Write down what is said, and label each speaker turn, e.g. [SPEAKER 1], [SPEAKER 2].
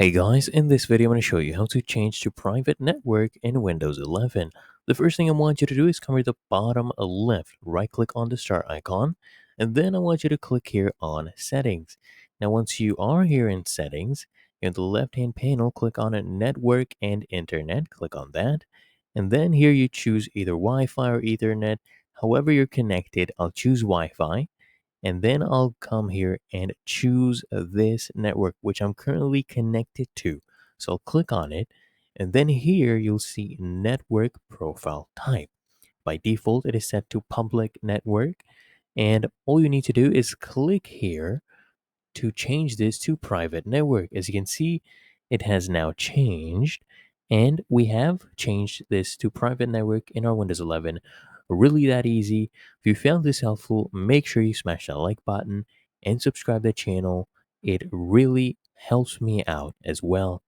[SPEAKER 1] Hey guys, in this video I'm going to show you how to change to private network in Windows 11. The first thing I want you to do is come to the bottom left, right click on the start icon, and then I want you to click here on settings. Now once you are here in settings, in the left hand panel click on network and internet, click on that, and then here you choose either Wi-Fi or Ethernet, however you're connected. I'll choose Wi-Fi, and then I'll come here and choose this network which I'm currently connected to. So I'll click on it, and then here you'll see network profile type. By default it is set to public network, and all you need to do is click here to change this to private network. As you can see, it has now changed, and we have changed this to private network in our Windows 11. Really that easy. If you found this helpful, make sure you smash that like button and subscribe to the channel. It really helps me out as well.